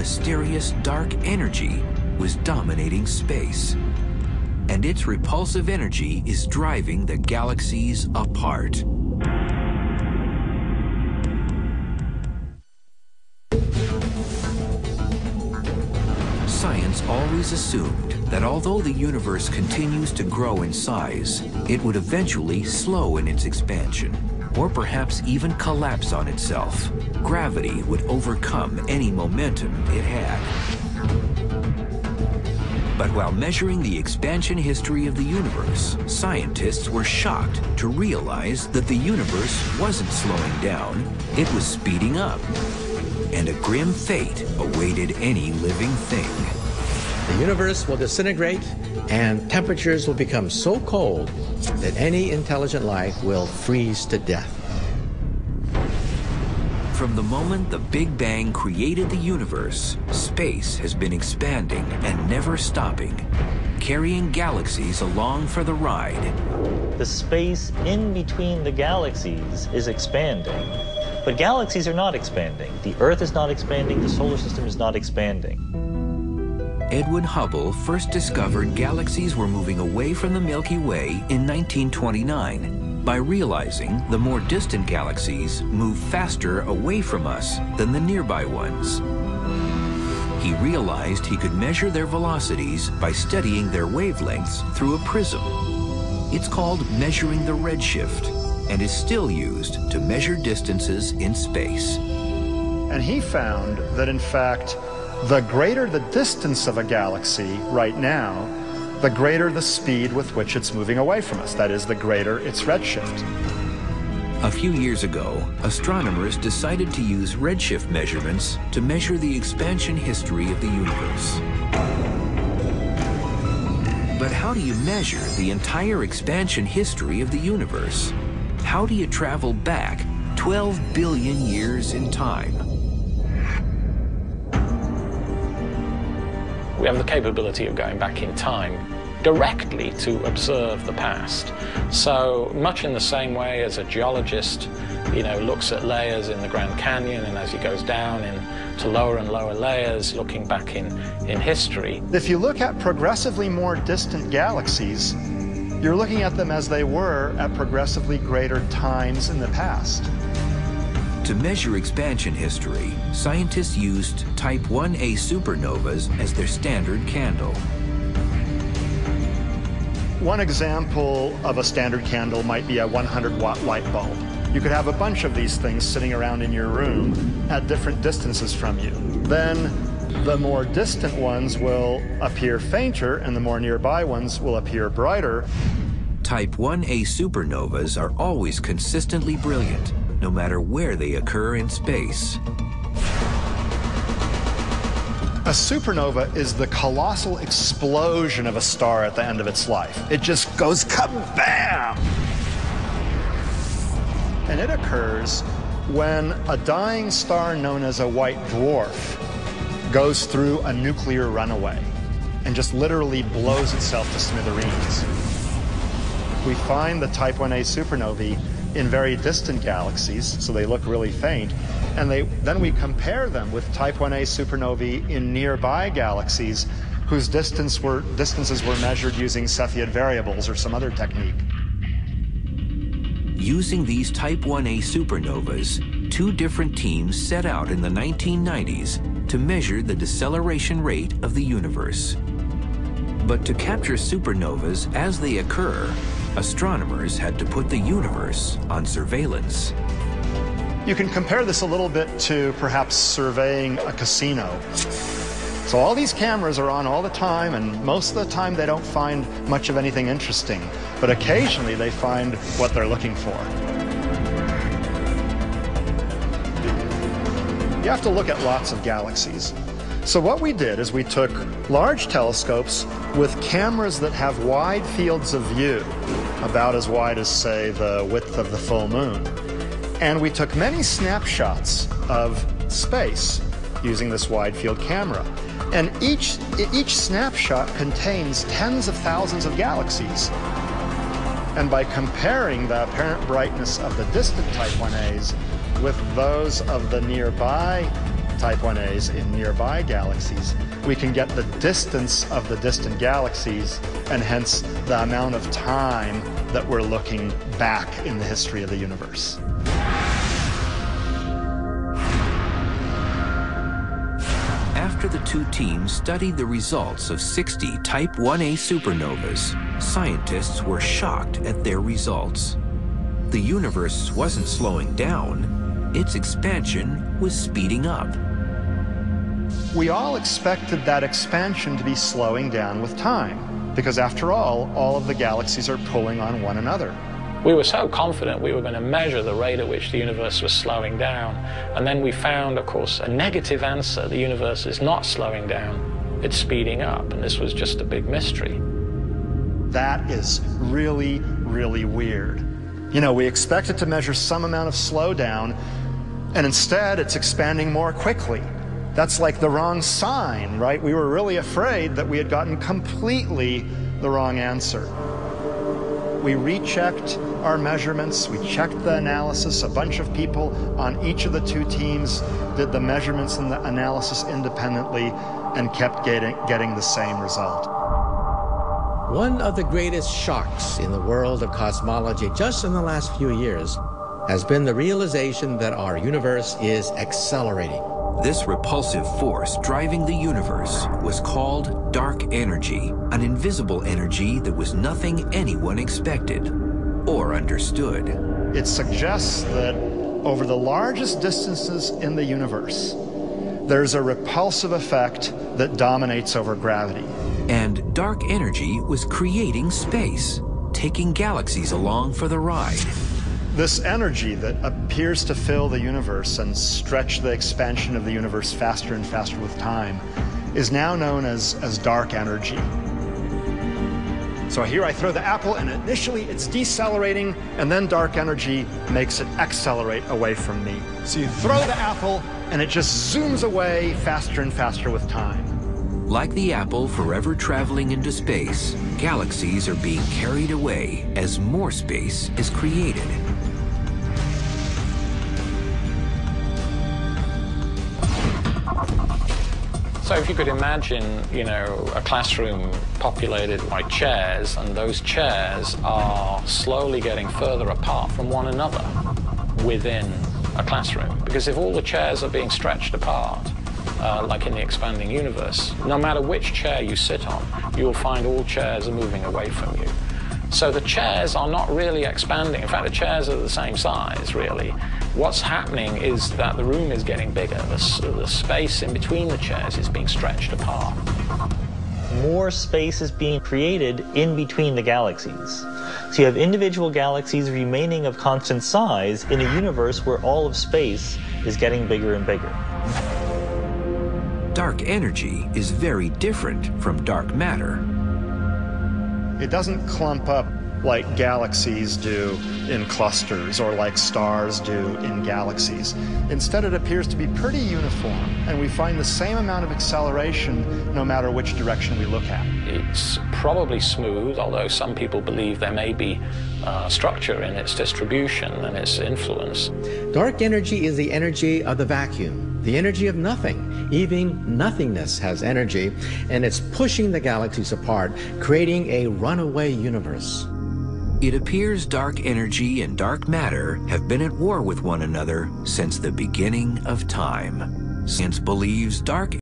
mysterious dark energy was dominating space. And its repulsive energy is driving the galaxies apart. Science always assumed that although the universe continues to grow in size, it would eventually slow in its expansion, or perhaps even collapse on itself. Gravity would overcome any momentum it had. But while measuring the expansion history of the universe, scientists were shocked to realize that the universe wasn't slowing down, it was speeding up. And a grim fate awaited any living thing. The universe will disintegrate and temperatures will become so cold that any intelligent life will freeze to death. From the moment the Big Bang created the universe, space has been expanding and never stopping, carrying galaxies along for the ride. The space in between the galaxies is expanding, but galaxies are not expanding. The Earth is not expanding, the solar system is not expanding. Edwin Hubble first discovered galaxies were moving away from the Milky Way in 1929 by realizing the more distant galaxies move faster away from us than the nearby ones. He realized he could measure their velocities by studying their wavelengths through a prism. It's called measuring the redshift and is still used to measure distances in space. And he found that, in fact, the greater the distance of a galaxy right now, the greater the speed with which it's moving away from us. That is, the greater its redshift. A few years ago, astronomers decided to use redshift measurements to measure the expansion history of the universe. But how do you measure the entire expansion history of the universe? How do you travel back 12 billion years in time? We have the capability of going back in time directly to observe the past. So much in the same way as a geologist, looks at layers in the Grand Canyon, and as he goes down into lower and lower layers, looking back in history. If you look at progressively more distant galaxies, you're looking at them as they were at progressively greater times in the past. To measure expansion history, scientists used Type 1a supernovas as their standard candle. One example of a standard candle might be a 100-watt light bulb. You could have a bunch of these things sitting around in your room at different distances from you. Then the more distant ones will appear fainter and the more nearby ones will appear brighter. Type 1a supernovas are always consistently brilliant, no matter where they occur in space. A supernova is the colossal explosion of a star at the end of its life. It just goes kabam! And it occurs when a dying star known as a white dwarf goes through a nuclear runaway and just literally blows itself to smithereens. We find the Type 1a supernovae in very distant galaxies, so they look really faint, and then we compare them with Type 1a supernovae in nearby galaxies whose distances were measured using Cepheid variables or some other technique. Using these Type 1a supernovas, two different teams set out in the 1990s to measure the deceleration rate of the universe. But to capture supernovas as they occur, astronomers had to put the universe on surveillance. You can compare this a little bit to perhaps surveying a casino. So all these cameras are on all the time, and most of the time they don't find much of anything interesting, but occasionally they find what they're looking for. You have to look at lots of galaxies. So what we did is we took large telescopes with cameras that have wide fields of view, about as wide as, say, the width of the full moon. And we took many snapshots of space using this wide field camera. And each snapshot contains tens of thousands of galaxies. And by comparing the apparent brightness of the distant Type 1as with those of the nearby Type 1As in nearby galaxies, we can get the distance of the distant galaxies and hence the amount of time that we're looking back in the history of the universe. After the two teams studied the results of 60 Type 1A supernovas, scientists were shocked at their results. The universe wasn't slowing down, its expansion was speeding up. We all expected that expansion to be slowing down with time, because after all of the galaxies are pulling on one another. We were so confident we were going to measure the rate at which the universe was slowing down, and then we found, of course, a negative answer. The universe is not slowing down, it's speeding up, and this was just a big mystery. That is really, really weird. You know, we expected to measure some amount of slowdown, and instead it's expanding more quickly. That's like the wrong sign, right? We were really afraid that we had gotten completely the wrong answer. We rechecked our measurements, we checked the analysis. A bunch of people on each of the two teams did the measurements and the analysis independently and kept getting the same result. One of the greatest shocks in the world of cosmology just in the last few years has been the realization that our universe is accelerating. This repulsive force driving the universe was called dark energy, an invisible energy that was nothing anyone expected or understood. It suggests that over the largest distances in the universe, there's a repulsive effect that dominates over gravity. And dark energy was creating space, taking galaxies along for the ride. This energy that appears to fill the universe and stretch the expansion of the universe faster and faster with time is now known as dark energy. So here I throw the apple, and initially it's decelerating, and then dark energy makes it accelerate away from me. So you throw the apple, and it just zooms away faster and faster with time. Like the apple forever traveling into space, galaxies are being carried away as more space is created. So if you could imagine, you know, a classroom populated by chairs, and those chairs are slowly getting further apart from one another within a classroom. Because if all the chairs are being stretched apart, like in the expanding universe, no matter which chair you sit on, you'll find all chairs are moving away from you. So the chairs are not really expanding. In fact, the chairs are the same size, really. What's happening is that the room is getting bigger. The space in between the chairs is being stretched apart. More space is being created in between the galaxies. So you have individual galaxies remaining of constant size in a universe where all of space is getting bigger and bigger. Dark energy is very different from dark matter. It doesn't clump up like galaxies do in clusters or like stars do in galaxies. Instead, it appears to be pretty uniform, and we find the same amount of acceleration no matter which direction we look at. It's probably smooth, although some people believe there may be structure in its distribution and its influence. Dark energy is the energy of the vacuum, the energy of nothing. Even nothingness has energy, and it's pushing the galaxies apart, creating a runaway universe. It appears dark energy and dark matter have been at war with one another since the beginning of time. Science believes dark